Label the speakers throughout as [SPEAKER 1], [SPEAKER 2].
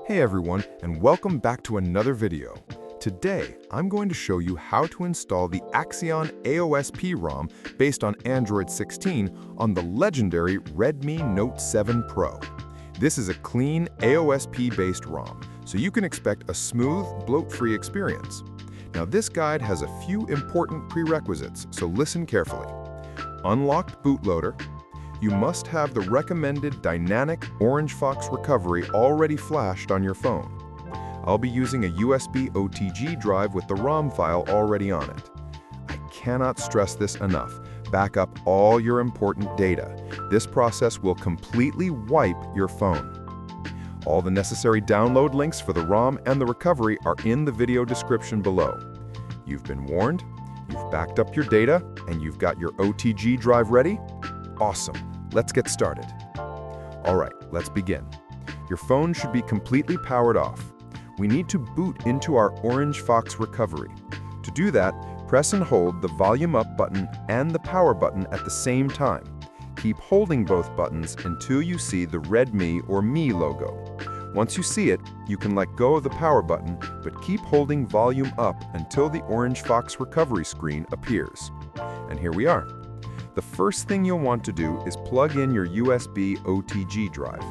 [SPEAKER 1] Hey everyone, and welcome back to another video. Today, I'm going to show you how to install the Axion AOSP ROM based on Android 16 on the legendary Redmi Note 7 Pro. This is a clean AOSP-based ROM, so you can expect a smooth, bloat-free experience. Now, this guide has a few important prerequisites, so listen carefully. Unlocked bootloader. You must have the recommended dynamic OrangeFox Recovery already flashed on your phone. I'll be using a USB OTG drive with the ROM file already on it. I cannot stress this enough. Back up all your important data. This process will completely wipe your phone. All the necessary download links for the ROM and the recovery are in the video description below. You've been warned, you've backed up your data, and you've got your OTG drive ready? Awesome. Let's get started. All right, let's begin. Your phone should be completely powered off. We need to boot into our OrangeFox Recovery. To do that, press and hold the volume up button and the power button at the same time. Keep holding both buttons until you see the Redmi or Me logo. Once you see it, you can let go of the power button, but keep holding volume up until the OrangeFox Recovery screen appears. And here we are. The first thing you'll want to do is plug in your USB OTG drive.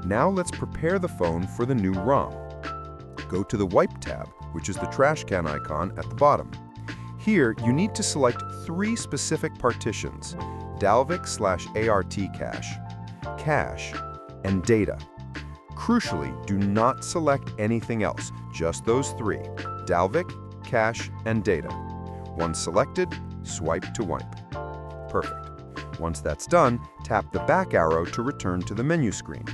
[SPEAKER 1] Now let's prepare the phone for the new ROM. Go to the Wipe tab, which is the trash can icon at the bottom. Here, you need to select three specific partitions: Dalvik/ART cache, cache, and data. Crucially, do not select anything else, just those three: Dalvik, cache, and data. Once selected, swipe to wipe. Perfect. Once that's done, tap the back arrow to return to the menu screen.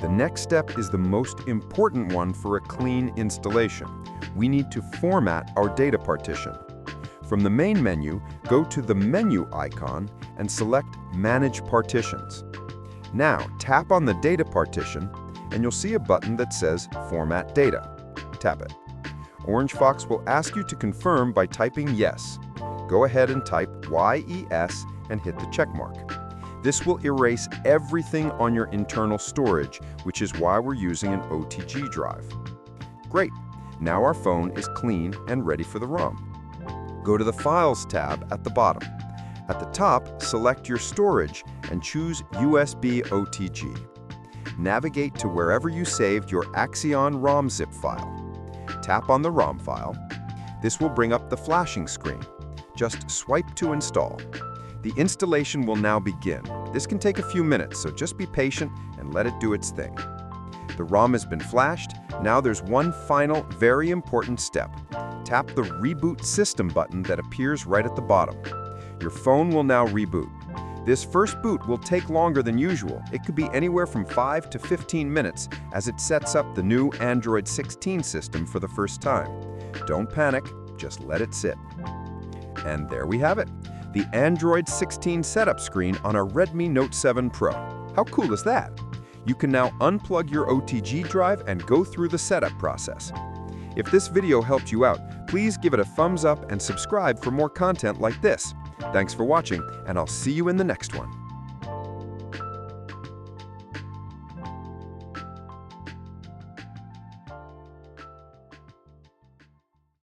[SPEAKER 1] The next step is the most important one for a clean installation. We need to format our data partition. From the main menu, go to the menu icon and select Manage Partitions. Now, tap on the data partition, and you'll see a button that says Format Data. Tap it. OrangeFox will ask you to confirm by typing Yes. Go ahead and type YES and hit the check mark. This will erase everything on your internal storage, which is why we're using an OTG drive. Great! Now our phone is clean and ready for the ROM. Go to the Files tab at the bottom. At the top, select your storage and choose USB OTG. Navigate to wherever you saved your Axion ROM zip file. Tap on the ROM file. This will bring up the flashing screen. Just swipe to install. The installation will now begin. This can take a few minutes, so just be patient and let it do its thing. The ROM has been flashed. Now there's one final, very important step. Tap the Reboot System button that appears right at the bottom. Your phone will now reboot. This first boot will take longer than usual. It could be anywhere from 5 to 15 minutes as it sets up the new Android 16 system for the first time. Don't panic, just let it sit. And there we have it, the Android 16 setup screen on a Redmi Note 7 Pro. How cool is that? You can now unplug your OTG drive and go through the setup process. If this video helped you out, please give it a thumbs up and subscribe for more content like this. Thanks for watching, and I'll see you in the next one.